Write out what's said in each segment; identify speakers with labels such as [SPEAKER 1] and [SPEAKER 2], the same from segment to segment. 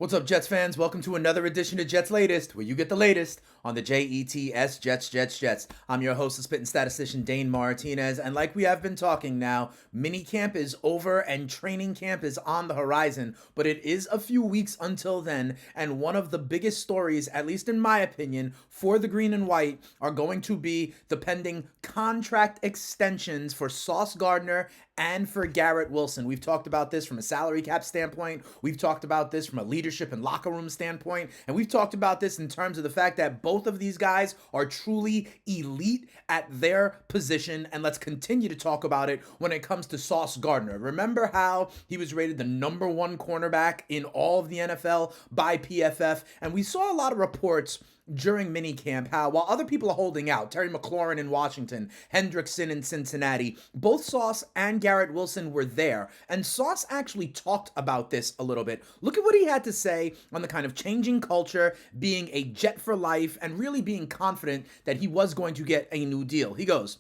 [SPEAKER 1] What's up, Jets fans? Welcome to another edition of Jets Latest, where you get the latest on the Jets, Jets. I'm your host, the spitting statistician, Dane Martinez, and like we have been talking now, mini camp is over and training camp is on the horizon, but it is a few weeks until then, and one of the biggest stories, at least in my opinion, for the green and white are going to be the pending contract extensions for Sauce Gardner and for Garrett Wilson. We've talked about this from a salary cap standpoint. We've talked about this from a leadership and locker room standpoint. And we've talked about this in terms of the fact that both of these guys are truly elite at their position. And let's continue to talk about it when it comes to Sauce Gardner. Remember how he was rated the number one cornerback in all of the NFL by PFF? And we saw a lot of reports during minicamp how while other people are holding out, Terry McLaurin in Washington, Hendrickson in Cincinnati, both Sauce and Garrett Wilson were there. And Sauce actually talked about this a little bit. Look at what he had to say on the kind of changing culture, being a Jet for life, and really being confident that he was going to get a new deal. He goes,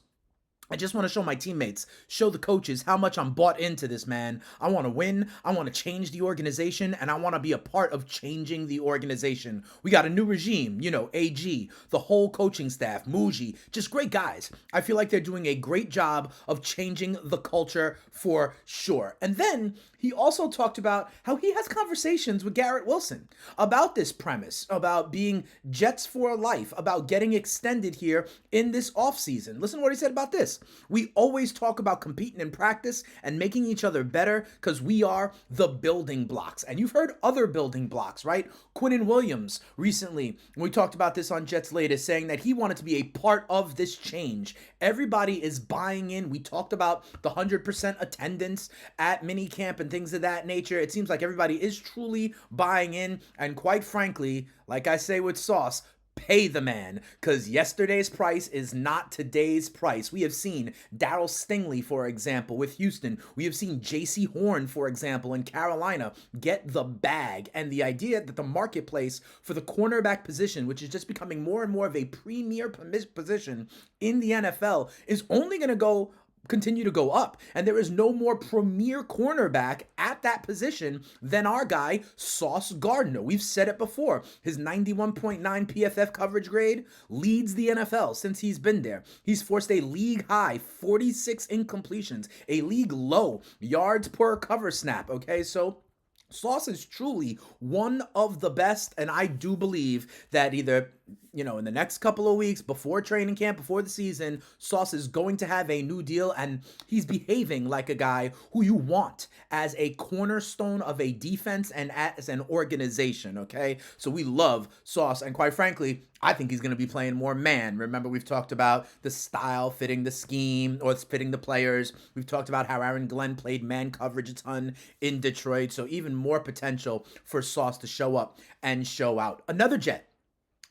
[SPEAKER 1] I just want to show my teammates, show the coaches how much I'm bought into this, man. I want to win. I want to change the organization, and I want to be a part of changing the organization. We got a new regime, AG, the whole coaching staff, Muji, just great guys. I feel like they're doing a great job of changing the culture for sure. And then he also talked about how he has conversations with Garrett Wilson about this premise, about being Jets for life, about getting extended here in this offseason. Listen to what he said about this. We always talk about competing in practice and making each other better because we are the building blocks. And you've heard other building blocks, right? Quinnen Williams recently, we talked about this on Jets Latest, saying that he wanted to be a part of this change. Everybody is buying in. We talked about the 100% attendance at minicamp and things of that nature. It seems like everybody is truly buying in. And quite frankly, like I say with Sauce, pay the man, because yesterday's price is not today's price. We have seen Darryl Stingley, for example, with Houston. We have seen J.C. Horn, for example, in Carolina, get the bag. And the idea that the marketplace for the cornerback position, which is just becoming more and more of a premier position in the NFL, is only going to continue to go up. And there is no more premier cornerback at that position than our guy, Sauce Gardner. We've said it before. His 91.9 PFF coverage grade leads the NFL since he's been there. He's forced a league high 46 incompletions, a league low yards per cover snap. Okay, so Sauce is truly one of the best, and I do believe that either in the next couple of weeks, before training camp, before the season, Sauce is going to have a new deal, and he's behaving like a guy who you want as a cornerstone of a defense and as an organization, okay? So we love Sauce, and quite frankly, I think he's going to be playing more man. Remember, we've talked about the style fitting the scheme or fitting the players. We've talked about how Aaron Glenn played man coverage a ton in Detroit, so even more potential for Sauce to show up and show out. Another Jet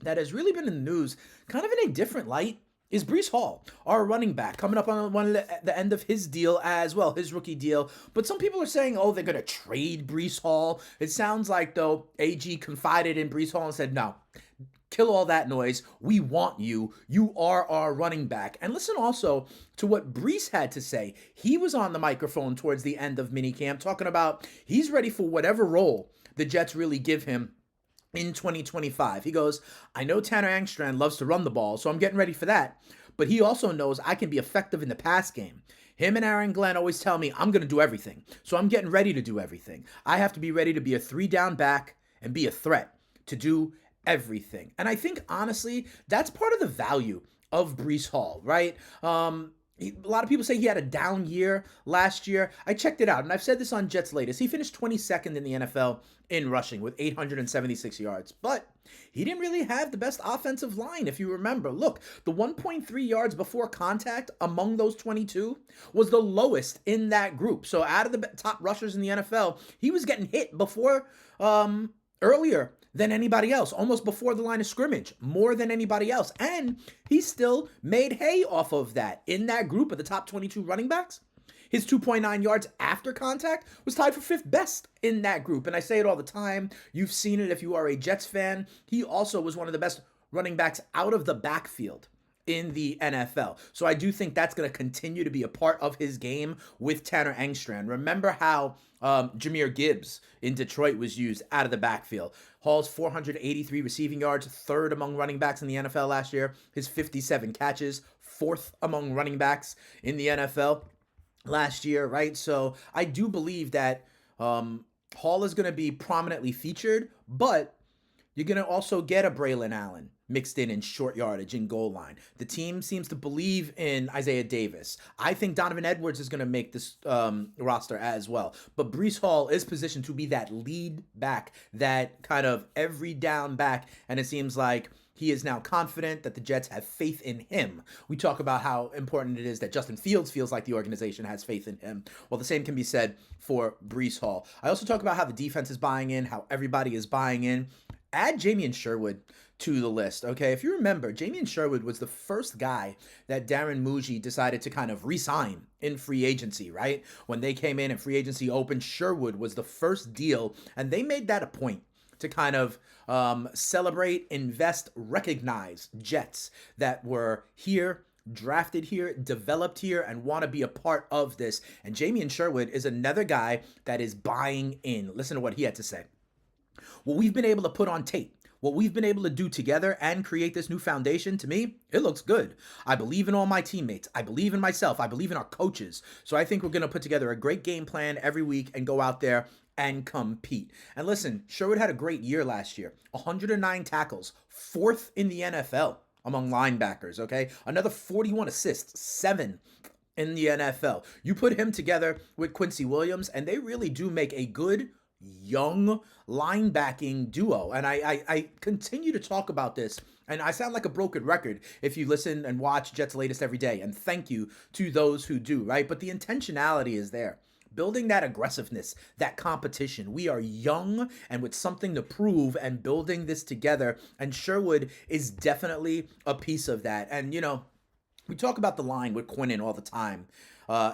[SPEAKER 1] that has really been in the news kind of in a different light is Breece Hall, our running back, coming up on the end of his deal as well, his rookie deal. But some people are saying, they're going to trade Breece Hall. It sounds like, though, AG confided in Breece Hall and said, no, kill all that noise. We want you. You are our running back. And listen also to what Breece had to say. He was on the microphone towards the end of minicamp talking about he's ready for whatever role the Jets really give him in 2025. He goes, I know Tanner Angstrand loves to run the ball, so I'm getting ready for that. But he also knows I can be effective in the pass game. Him and Aaron Glenn always tell me I'm going to do everything. So I'm getting ready to do everything. I have to be ready to be a 3-down back and be a threat to do everything. And I think, honestly, that's part of the value of Breece Hall, right? A lot of people say he had a down year last year. I checked it out, and I've said this on Jets Latest. He finished 22nd in the NFL in rushing with 876 yards, but he didn't really have the best offensive line, if you remember. Look, the 1.3 yards before contact among those 22 was the lowest in that group. So out of the top rushers in the NFL, he was getting hit before earlier than anybody else, almost before the line of scrimmage, more than anybody else. And he still made hay off of that in that group of the top 22 running backs. His 2.9 yards after contact was tied for 5th best in that group. And I say it all the time. You've seen it if you are a Jets fan. He also was one of the best running backs out of the backfield in the NFL. So I do think that's going to continue to be a part of his game with Tanner Engstrand. Remember how Jahmyr Gibbs in Detroit was used out of the backfield. Hall's 483 receiving yards, third among running backs in the NFL last year. His 57 catches, fourth among running backs in the NFL last year, right? So I do believe that Hall is going to be prominently featured, but you're going to also get a Braylon Allen mixed in short yardage and goal line. The team seems to believe in Isaiah Davis. I think Donovan Edwards is going to make this roster as well. But Breece Hall is positioned to be that lead back, that kind of every down back. And it seems like he is now confident that the Jets have faith in him. We talk about how important it is that Justin Fields feels like the organization has faith in him. Well, the same can be said for Breece Hall. I also talk about how the defense is buying in, how everybody is buying in. Add Jamien Sherwood to the list, okay? If you remember, Jamien Sherwood was the first guy that Darren Muji decided to kind of re-sign in free agency, right? When they came in and free agency opened, Sherwood was the first deal, and they made that a point to kind of celebrate, invest, recognize Jets that were here, drafted here, developed here, and want to be a part of this. And Jamien Sherwood is another guy that is buying in. Listen to what he had to say. What we've been able to put on tape, what we've been able to do together and create this new foundation, to me, it looks good. I believe in all my teammates. I believe in myself. I believe in our coaches. So I think we're going to put together a great game plan every week and go out there and compete. And listen, Sherwood had a great year last year. 109 tackles, fourth in the NFL among linebackers, okay? Another 41 assists, 7 in the NFL. You put him together with Quincy Williams, and they really do make a good young linebacking duo. And I continue to talk about this, and I sound like a broken record if you listen and watch Jets Latest every day, and thank you to those who do, right? But the intentionality is there. Building that aggressiveness, that competition. We are young and with something to prove, and building this together, and Sherwood is definitely a piece of that. And, you know, we talk about the line with Quinnen all the time.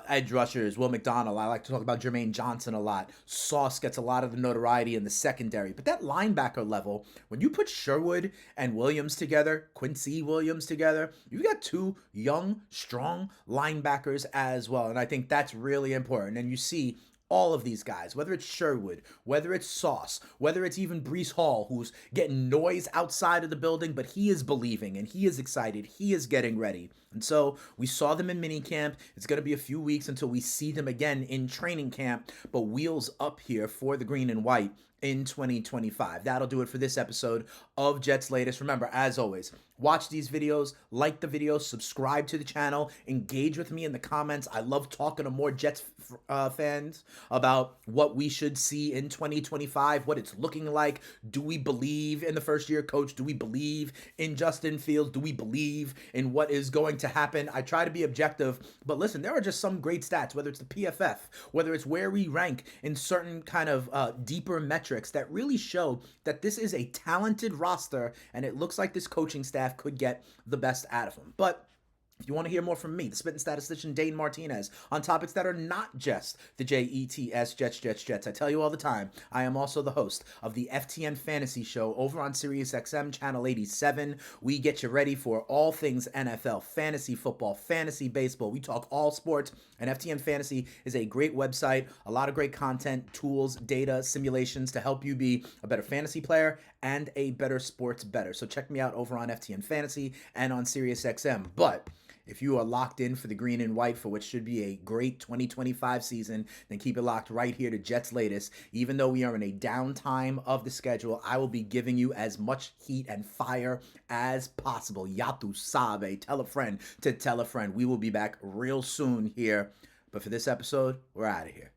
[SPEAKER 1] Edge rushers, Will McDonald. I like to talk about Jermaine Johnson a lot. Sauce gets a lot of the notoriety in the secondary. But that linebacker level, when you put Sherwood and Williams together, Quincy Williams together, you've got two young, strong linebackers as well. And I think that's really important. And you see all of these guys, whether it's Sherwood, whether it's Sauce, whether it's even Breece Hall, who's getting noise outside of the building, but he is believing and he is excited. He is getting ready. And so we saw them in minicamp. It's going to be a few weeks until we see them again in training camp, but wheels up here for the green and white in 2025. That'll do it for this episode of Jets Latest. Remember, as always, watch these videos, like the videos, subscribe to the channel, engage with me in the comments. I love talking to more Jets fans about what we should see in 2025, what it's looking like. Do we believe in the first-year coach? Do we believe in Justin Fields? Do we believe in what is going to happen? I try to be objective, but listen, there are just some great stats, whether it's the PFF, whether it's where we rank in certain kind of deeper metrics that really show that this is a talented roster, and it looks like this coaching staff could get the best out of them. But if you want to hear more from me, the spitting statistician Dane Martinez, on topics that are not just the Jets, I tell you all the time, I am also the host of the FTN Fantasy Show over on SiriusXM Channel 87. We get you ready for all things NFL, fantasy football, fantasy baseball. We talk all sports, and FTN Fantasy is a great website, a lot of great content, tools, data, simulations to help you be a better fantasy player and a better sports bettor. So check me out over on FTN Fantasy and on SiriusXM. But if you are locked in for the green and white for what should be a great 2025 season, then keep it locked right here to Jets Latest. Even though we are in a downtime of the schedule, I will be giving you as much heat and fire as possible. Yatu Sabe. Tell a friend to tell a friend. We will be back real soon here. But for this episode, we're out of here.